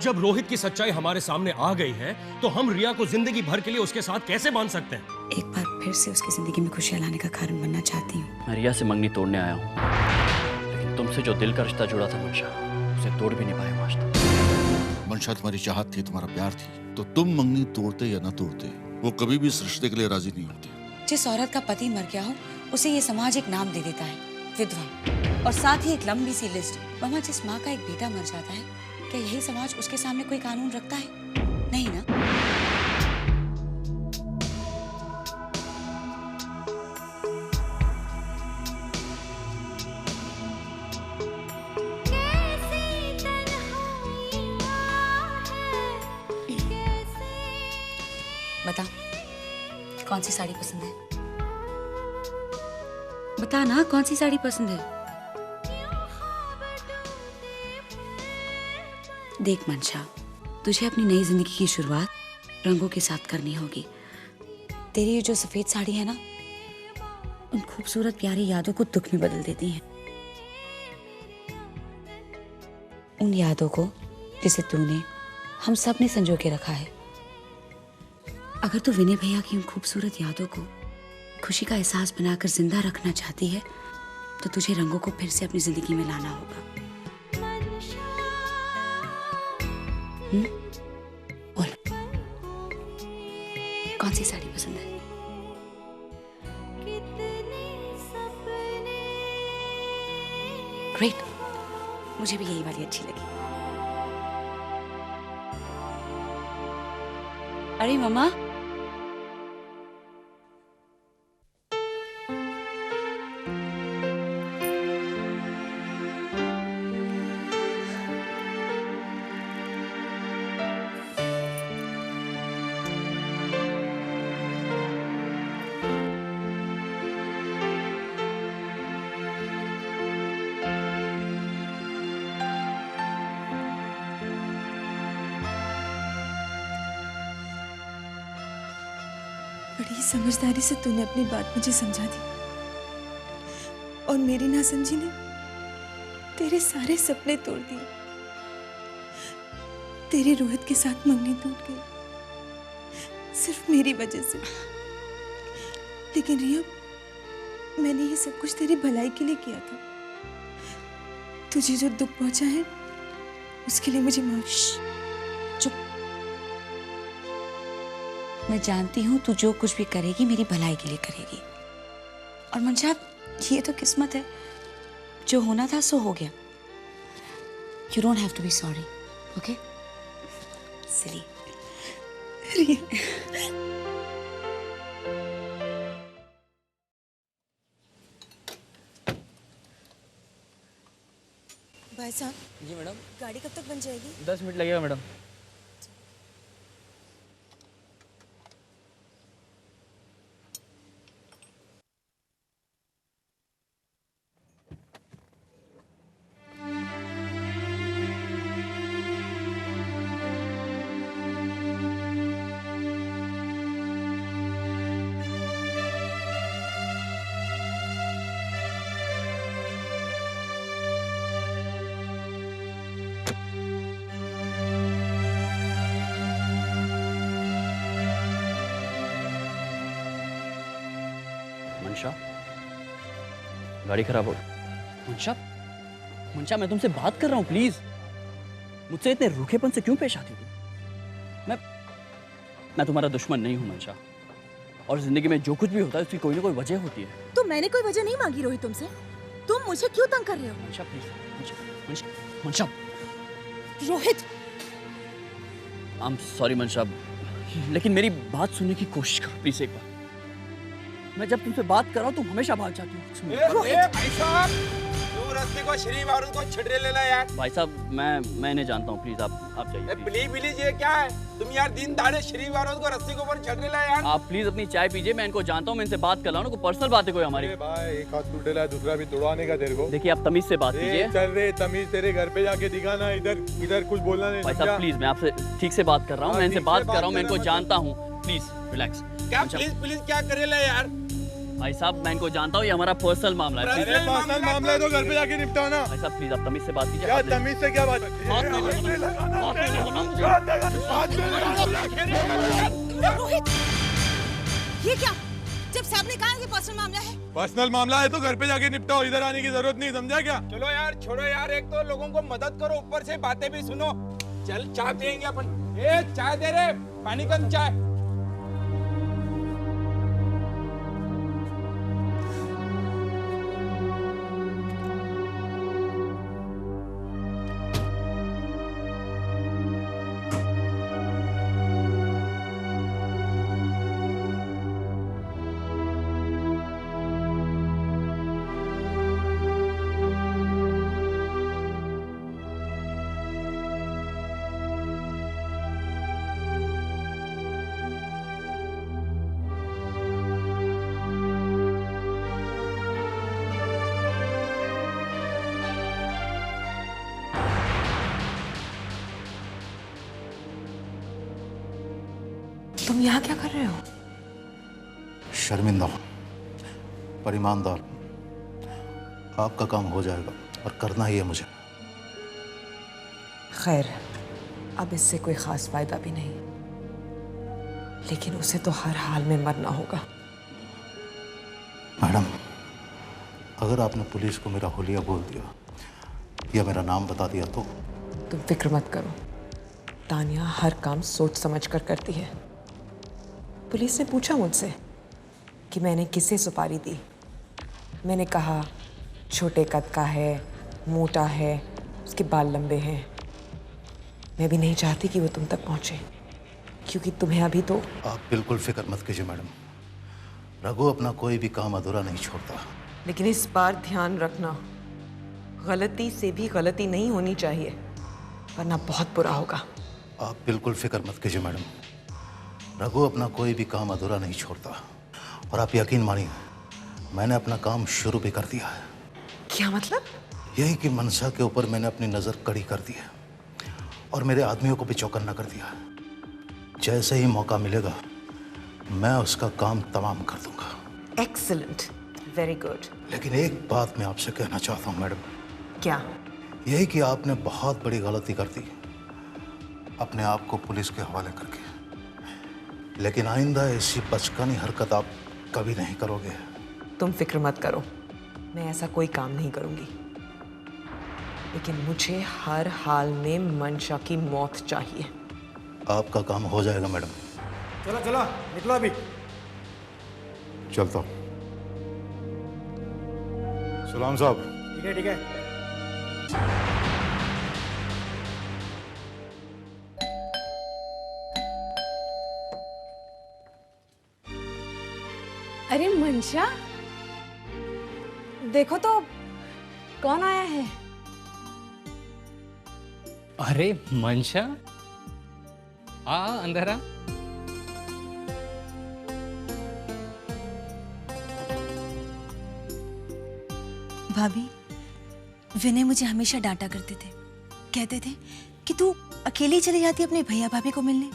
जब रोहित की सच्चाई हमारे सामने आ गई है तो हम रिया को जिंदगी भर के लिए उसके साथ कैसे बांध सकते हैं? एक बार फिर से उसकी जिंदगी में खुशियां लाने का कारण बनना चाहती हूँ। मैं रिया से मंगनी तोड़ने आया हूँ, लेकिन तुमसे जो दिल का रिश्ता जुड़ा था मंशा, उसे तोड़ भी नहीं पाया हूँ आज तक। मंशा तुम्हारी चाहत थी, तुम्हारा प्यार थी, तो तुम मंगनी तोड़ते या न तोड़ते, वो कभी भी इस रिश्ते के लिए राजी नहीं होती। जिस औरत का पति मर गया हो उसे ये समाज एक नाम दे देता है, विधवा, और साथ ही एक लंबी सी लिस्ट। मामा, जिस माँ का एक बेटा मर जाता है, क्या यही समाज उसके सामने कोई कानून रखता है? नहीं ना। बता, कौन सी साड़ी पसंद है? बता ना, कौन सी साड़ी पसंद है? देख मंशा, तुझे अपनी नई जिंदगी की शुरुआत रंगों के साथ करनी होगी। तेरी ये जो सफेद साड़ी है ना, उन खूबसूरत प्यारी यादों को दुख में बदल देती है। उन यादों को जिसे तूने, हम सब ने संजो के रखा है। अगर तू विनय भैया की उन खूबसूरत यादों को खुशी का एहसास बनाकर जिंदा रखना चाहती है, तो तुझे रंगों को फिर से अपनी जिंदगी में लाना होगा। बोल, कौन सी साड़ी पसंद है? ग्रेट, मुझे भी यही वाली अच्छी लगी। अरे मम्मा, बड़ी समझदारी से तूने अपनी बात मुझे समझा दी, और मेरी नासमझी ने तेरे सारे सपने तोड़ दिए। तेरे रोहित के साथ मंगनी टूट गई सिर्फ मेरी वजह से। लेकिन रिया, मैंने ये सब कुछ तेरी भलाई के लिए किया था। तुझे जो दुख पहुंचा है उसके लिए मुझे माफ। मैं जानती हूँ तू जो कुछ भी करेगी मेरी भलाई के लिए करेगी। और मंशा, ये तो किस्मत है, जो होना था सो हो गया। You don't have to be sorry, okay? Silly. भाई साहब। जी मैडम। गाड़ी कब तक बन जाएगी? 10 मिनट लगेगा मैडम। मंशा, गाड़ी खराब हो गई। मंशा, मंशा, मैं तुमसे बात कर रहा हूँ, प्लीज। मुझसे इतने रूखेपन से क्यों पेश आती तुम? मैं तुम्हारा दुश्मन नहीं हूँ मंशा, और जिंदगी में जो कुछ भी होता है उसकी कोई ना कोई वजह होती है। तो मैंने कोई वजह नहीं मांगी रोहित तुमसे। तुम मुझे क्यों तंग कर रहे हो? मंशा प्लीज, मंशा। रोहित, आई एम सॉरी मंशा, लेकिन मेरी बात सुनने की कोशिश करो प्लीज एक बार। मैं जब तुमसे बात कर रहा हूँ तुम हमेशा भाग जाती हो। भाई साहब, तू रस्ते को श्री बारूद को छिड़े लेना यार। भाई साहब, मैं इन्हें जानता हूँ, प्लीज आप जाइए। प्लीज ये क्या है? तुम यार दिन दाड़े श्री बारूद को रस्ते के ऊपर छिड़ लेना यार। आप प्लीज अपनी चाय पीजिए, मैं इनको जानता हूँ, मैं इनसे बात कर रहा हूँ, पर्सनल बात है कोई हमारी। भाई, एक हाथ टूटेला है, दूसरा भी तोड़वाने का तेरे को। देखिए आप तमीज से बात कीजिए। चल रे, तमीज तेरे घर पे जाके दिखाना, इधर कुछ बोलना नहीं। भाई साहब प्लीज, मैं आपसे ठीक से बात कर रहा हूँ, मैं इनसे बात कर रहा हूँ, मैं इनको जानता हूँ, प्लीज रिलैक्स। क्या प्लीज क्या करेला यार? भाई साहब मैं इनको जानता हूँ, ये हमारा पर्सनल मामला है। अरे पर्सनल मामला है तो घर पे जाके निपटाओ ना। भाई साहब प्लीज आप तमीज से बात कीजिए। क्या तमीज से क्या बात? रोहित, ये क्या? जब साहब ने कहा कि पर्सनल मामला है। पर्सनल मामला है तो घर पे जाके निपटाओ, इधर आने की जरूरत नहीं, समझा क्या? चलो यार छोड़ो यार, एक तो लोगों को मदद करो, ऊपर से बातें भी सुनो। चल चाय पियेंगे अपन। ए चाय दे रे, पानी कम चाय। तुम यहाँ क्या कर रहे हो? शर्मिंदा हूं पर ईमानदार। आपका काम हो जाएगा और करना ही है मुझे। खैर, अब इससे कोई खास फायदा भी नहीं, लेकिन उसे तो हर हाल में मरना होगा। मैडम, अगर आपने पुलिस को मेरा हुलिया बोल दिया या मेरा नाम बता दिया तो? तुम फिक्र मत करो, तानिया हर काम सोच समझ कर करती है। पुलिस ने पूछा मुझसे कि मैंने किसे सुपारी दी। मैंने कहा छोटे कद का है, मोटा है, उसके बाल लंबे हैं। मैं भी नहीं चाहती कि वो तुम तक पहुंचे, क्योंकि तुम्हें अभी तो। आप बिल्कुल फिक्र मत कीजिए मैडम, रघु अपना कोई भी काम अधूरा नहीं छोड़ता। लेकिन इस बार ध्यान रखना, गलती से भी गलती नहीं होनी चाहिए, वरना बहुत बुरा होगा। आप बिल्कुल फिक्र मत कीजिए मैडम, रघु अपना कोई भी काम अधूरा नहीं छोड़ता। और आप यकीन मानिए, मैंने अपना काम शुरू भी कर दिया है। क्या मतलब? यही कि मनसा के ऊपर मैंने अपनी नज़र कड़ी कर दी है और मेरे आदमियों को भी चौकन्ना कर दिया है। जैसे ही मौका मिलेगा मैं उसका काम तमाम कर दूंगा। Excellent, very good. लेकिन एक बात मैं आपसे कहना चाहता हूँ मैडम। क्या? यही कि आपने बहुत बड़ी गलती कर दी अपने आप को पुलिस के हवाले करके। लेकिन आइंदा ऐसी बचकानी हरकत आप कभी नहीं करोगे। तुम फिक्र मत करो, मैं ऐसा कोई काम नहीं करूंगी। लेकिन मुझे हर हाल में मनशा की मौत चाहिए। आपका काम हो जाएगा मैडम। चला चला निकलो अभी। चलता हूँ। सलाम साहब। ठीक है ठीक है। अरे मनशा, देखो तो कौन आया है। अरे मनशा, आ अंदर आ। भाभी, विनय मुझे हमेशा डांटा करते थे। कहते थे कि तू अकेली चली जाती अपने भैया भाभी को मिलने,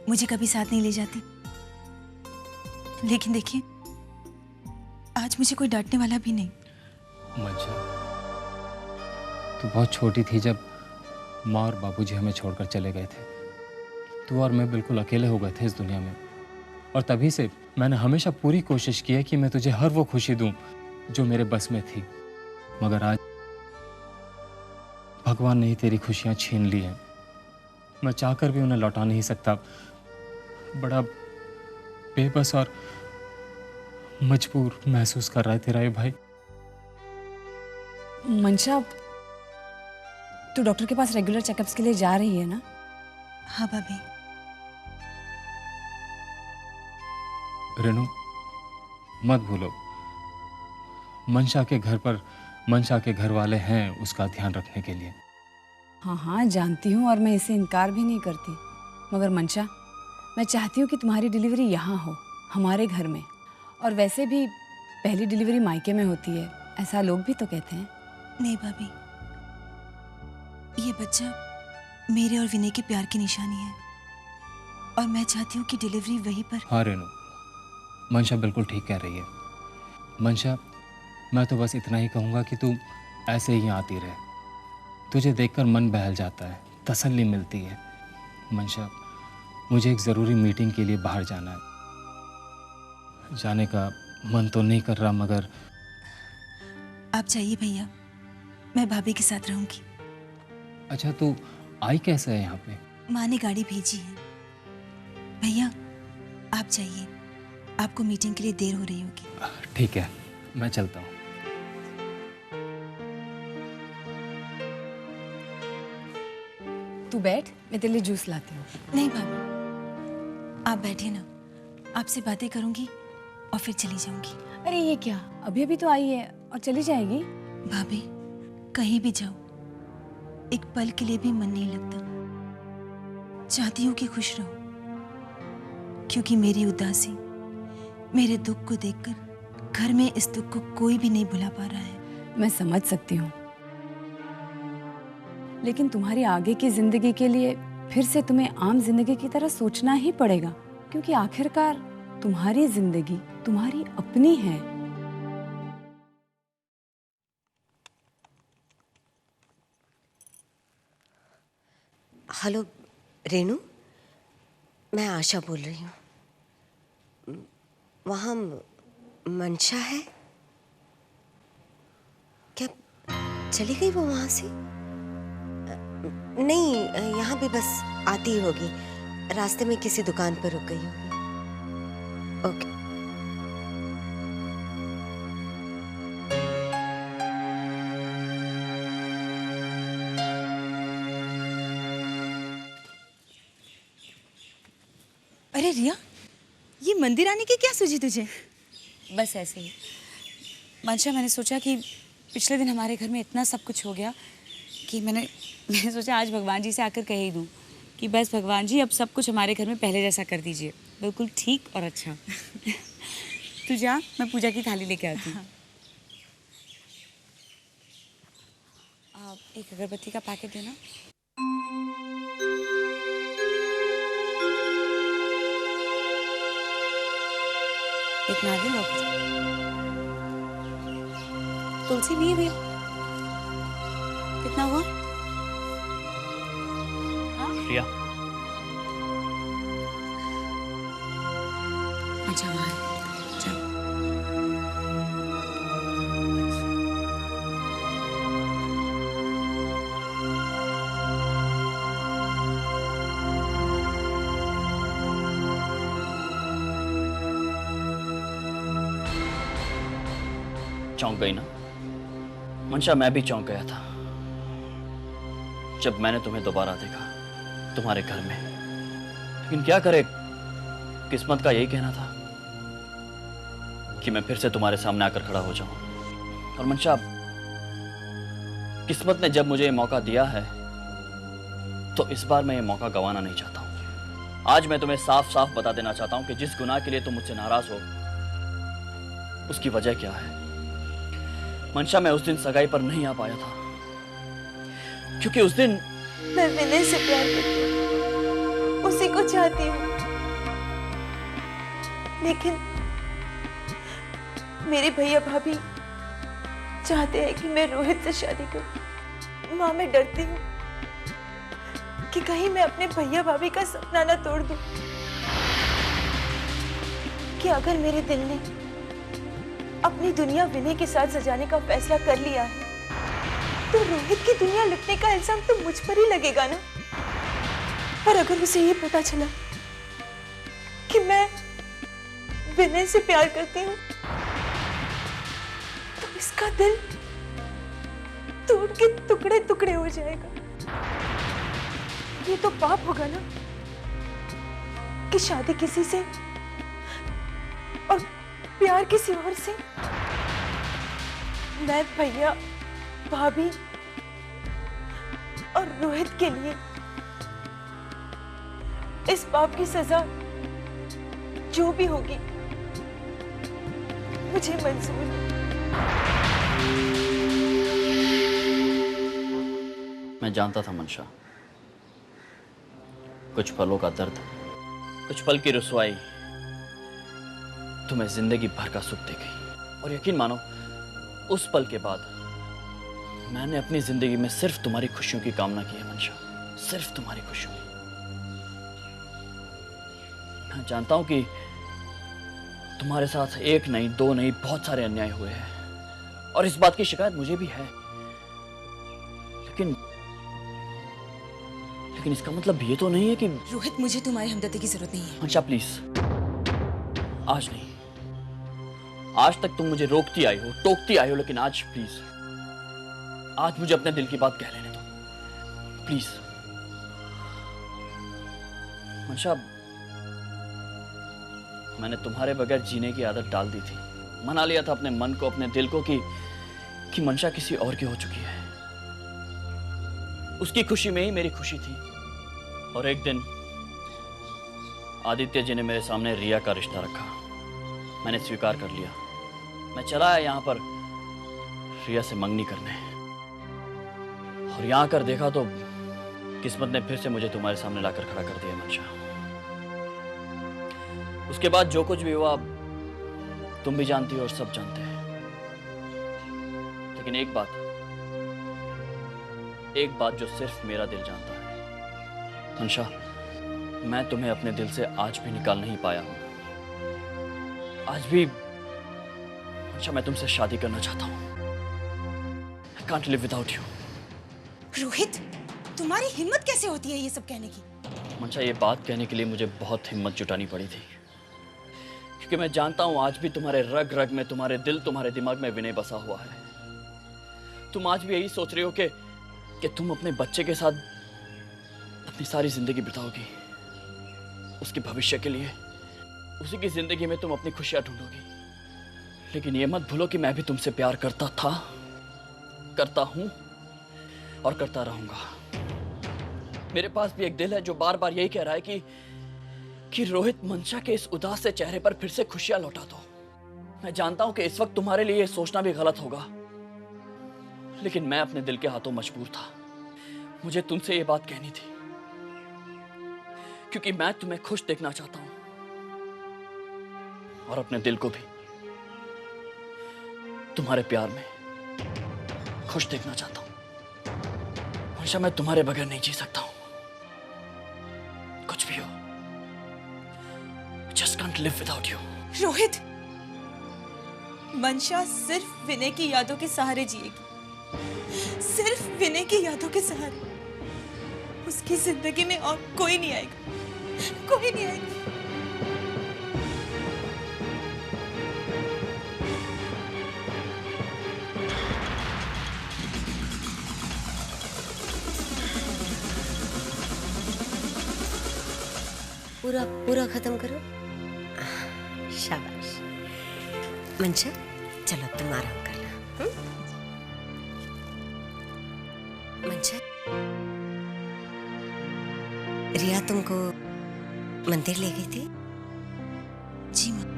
मुझे कभी साथ नहीं ले जाती। लेकिन देखिए, आज मुझे कोई डांटने वाला भी नहीं। मनशा, तू बहुत छोटी थी जब माँ और बाबूजी हमें छोड़कर चले गए थे। तू और मैं बिल्कुल अकेले हो गए थे इस दुनिया में, और तभी से मैंने हमेशा पूरी कोशिश की है कि मैं तुझे हर वो खुशी दूं जो मेरे बस में थी। मगर आज भगवान ने ही तेरी खुशियां छीन ली हैं। मैं चाहकर भी उन्हें लौटा नहीं सकता। बड़ा बेबस और मजबूर महसूस कर रहा है तेरा ये भाई। मनशा, तू डॉक्टर के पास रेगुलर चेकअप्स के लिए जा रही है ना? हाँ भाभी। रेनू, मत भूलो, मनशा के घर पर मनशा के घर वाले हैं उसका ध्यान रखने के लिए। हाँ हाँ जानती हूँ, और मैं इसे इनकार भी नहीं करती। मगर मनशा, मैं चाहती हूँ कि तुम्हारी डिलीवरी यहाँ हो, हमारे घर में। और वैसे भी पहली डिलीवरी मायके में होती है, ऐसा लोग भी तो कहते हैं। नहीं भाभी, ये बच्चा मेरे और विनय के प्यार की निशानी है, और मैं चाहती हूँ कि डिलीवरी वहीं पर। हाँ रेनू, मनशा बिल्कुल ठीक कह रही है। मंशा, मैं तो बस इतना ही कहूँगा कि तू ऐसे ही आती रहे। तुझे देखकर मन बहल जाता है, तसल्ली मिलती है। मंशा, मुझे एक ज़रूरी मीटिंग के लिए बाहर जाना है। जाने का मन तो नहीं कर रहा, मगर आप जाइए भैया, मैं भाभी के साथ रहूंगी। अच्छा, तू आई कैसे है यहाँ पे? माँ ने गाड़ी भेजी है। भैया आप जाइए, आपको मीटिंग के लिए देर हो रही होगी। ठीक है, मैं चलता हूँ। तू बैठ, मैं तेरे लिए जूस लाती हूँ। नहीं भाभी, आप बैठिए ना, आपसे बातें करूंगी और फिर चली जाऊंगी। अरे ये क्या, अभी अभी तो आई है और चली जाएगी? भाभी कहीं भी जाओ, एक पल के लिए भी मन नहीं लगता। चाहती हूँ कि खुश रहो, क्योंकि मेरी उदासी, मेरे दुख को देखकर घर में इस दुख को कोई भी नहीं भुला पा रहा है। मैं समझ सकती हूँ, लेकिन तुम्हारी आगे की जिंदगी के लिए फिर से तुम्हें आम जिंदगी की तरह सोचना ही पड़ेगा, क्योंकि आखिरकार तुम्हारी जिंदगी तुम्हारी अपनी है। हेलो रेनू, मैं आशा बोल रही हूँ। वहाँ मंशा है क्या? चली गई वो वहाँ से? नहीं, यहाँ भी बस आती ही होगी, रास्ते में किसी दुकान पर रुक गई होगी। ओके। अरे रिया, ये मंदिर आने की क्या सूझी तुझे? बस ऐसे ही मंशा, मैंने सोचा कि पिछले दिन हमारे घर में इतना सब कुछ हो गया कि मैंने सोचा आज भगवान जी से आकर कह ही दूँ कि बस भगवान जी, अब सब कुछ हमारे घर में पहले जैसा कर दीजिए, बिल्कुल ठीक और अच्छा। तू जा, मैं पूजा की थाली लेके आती हूँ। एक अगरबत्ती का पैकेट देना। एक नारियल और तुलसी भी है भैया। कितना हुआ? प्रिया, अच्छा वहाँ चलो। चौंक गई ना मंशा? मैं भी चौंक गया था जब मैंने तुम्हें दोबारा देखा तुम्हारे घर में। लेकिन क्या करे, किस्मत का यही कहना था कि मैं फिर से तुम्हारे सामने आकर खड़ा हो जाऊं। और मंशा, किस्मत ने जब मुझे ये मौका दिया है तो इस बार मैं ये मौका गंवाना नहीं चाहता हूं। आज मैं तुम्हें साफ साफ बता देना चाहता हूं कि जिस गुनाह के लिए तुम मुझसे नाराज हो उसकी वजह क्या है। मंशा, मैं उस दिन सगाई पर नहीं आ पाया था क्योंकि उस दिन मैं विनय से प्यार करती हूँ, उसी को चाहती हूँ, लेकिन मेरे भैया भाभी चाहते हैं कि मैं रोहित से शादी करूं। माँ, मैं डरती हूँ कि कहीं मैं अपने भैया भाभी का सपना ना तोड़ दूं, कि अगर मेरे दिल ने अपनी दुनिया विनय के साथ सजाने का फैसला कर लिया है तो रोहित की दुनिया लुटने का इल्जाम तो मुझ पर ही लगेगा ना। और अगर उसे ये पता चला कि मैं विनय से प्यार करती हूँ तो इसका दिल टूट के टुकड़े टुकड़े हो जाएगा। ये तो पाप होगा ना कि शादी किसी से और प्यार किसी और से। मैं भैया भाभी और रोहित के लिए इस पाप की सजा जो भी होगी मुझे मंजूर है। मैं जानता था मंशा, कुछ पलों का दर्द, कुछ पल की रुसवाई तुम्हें जिंदगी भर का सुख दे गई। और यकीन मानो, उस पल के बाद मैंने अपनी जिंदगी में सिर्फ तुम्हारी खुशियों की कामना की है मंशा, सिर्फ तुम्हारी खुशियों की। मैं जानता हूं कि तुम्हारे साथ एक नहीं, दो नहीं, बहुत सारे अन्याय हुए हैं और इस बात की शिकायत मुझे भी है, लेकिन इसका मतलब ये तो नहीं है कि रोहित, मुझे तुम्हारी हमदर्दी की जरूरत नहीं है। मंशा प्लीज, आज नहीं। आज तक तुम मुझे रोकती आई हो, टोकती आई हो, लेकिन आज प्लीज, आज मुझे अपने दिल की बात कह लेने दो प्लीज। मंशा, मैंने तुम्हारे बगैर जीने की आदत डाल दी थी। मना लिया था अपने मन को, अपने दिल को कि मंशा किसी और की हो चुकी है। उसकी खुशी में ही मेरी खुशी थी। और एक दिन आदित्य जी ने मेरे सामने रिया का रिश्ता रखा, मैंने स्वीकार कर लिया। मैं चला आया यहाँ पर रिया से मंगनी करने, और यहाँ आकर देखा तो किस्मत ने फिर से मुझे तुम्हारे सामने लाकर खड़ा कर दिया मंशा। उसके बाद जो कुछ भी हुआ तुम भी जानती हो और सब जानते हैं। लेकिन एक बात जो सिर्फ मेरा दिल जानता है मंशा, मैं तुम्हें अपने दिल से आज भी निकाल नहीं पाया हूं। आज भी मंशा, मैं तुमसे शादी करना चाहता हूं। I can't live without you। Rohit, तुम्हारी हिम्मत कैसे होती है ये सब कहने की? मंशा, ये बात कहने के लिए मुझे बहुत हिम्मत जुटानी पड़ी थी, क्योंकि मैं जानता हूं आज भी तुम्हारे रग रग में, तुम्हारे दिल, तुम्हारे दिमाग में विनय बसा हुआ है। तुम आज भी यही सोच रही हो कि तुम अपने बच्चे के साथ अपनी सारी जिंदगी बिताओगी, उसके भविष्य के लिए, उसी की जिंदगी में तुम अपनी खुशियां ढूंढोगी। लेकिन ये मत भूलो कि मैं भी तुमसे प्यार करता था, करता हूं और करता रहूंगा। मेरे पास भी एक दिल है जो बार बार यही कह रहा है कि रोहित, मंशा के इस उदास से चेहरे पर फिर से खुशियां लौटा दो। मैं जानता हूं कि इस वक्त तुम्हारे लिए यह सोचना भी गलत होगा, लेकिन मैं अपने दिल के हाथों मजबूर था। मुझे तुमसे ये बात कहनी थी, क्योंकि मैं तुम्हें खुश देखना चाहता हूं और अपने दिल को भी तुम्हारे प्यार में खुश देखना चाहता हूं। मंशा, मैं तुम्हारे बगैर नहीं जी सकता हूं, कुछ भी हो। Just can't live without you। Rohit, मंशा सिर्फ विनय की यादों के सहारे जिएगी, सिर्फ विनय की यादों के सहारे। उसकी जिंदगी में और कोई नहीं आएगा, कोई नहीं आएगा। पूरा पूरा खत्म करो। शाबाश। मंशा, चलो तुम आराम कर लो। मंशा, रिया तुमको मंदिर ले गई थी? जी माँ।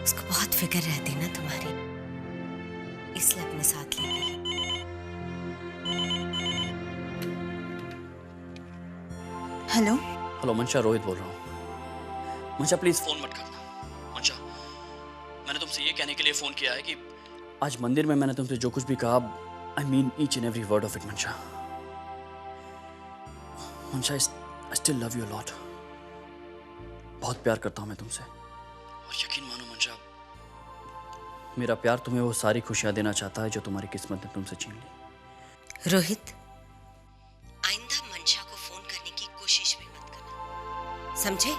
उसको बहुत फिक्र रहती ना तुम्हारी, इसलिए अपने साथ ले गई। हेलो हेलो मंशा, रोहित बोल रहा हूँ। मंशा प्लीज फोन मत करना। मंशा, मैंने तुमसे ये कहने के लिए फोन किया है कि आज मंदिर में मैंने तुमसे जो कुछ भी कहा, I mean each and every word of it मंशा। मंशा, I still love you lot. बहुत प्यार करता हूँ मैं तुमसे, और यकीन मानो मंशा, मेरा प्यार तुम्हें वो सारी खुशियां देना चाहता है जो तुम्हारी किस्मत ने तुमसे छीन ली। रोहित, आइंदा मंशा को फोन करने की कोशिश भी मत करना, समझे?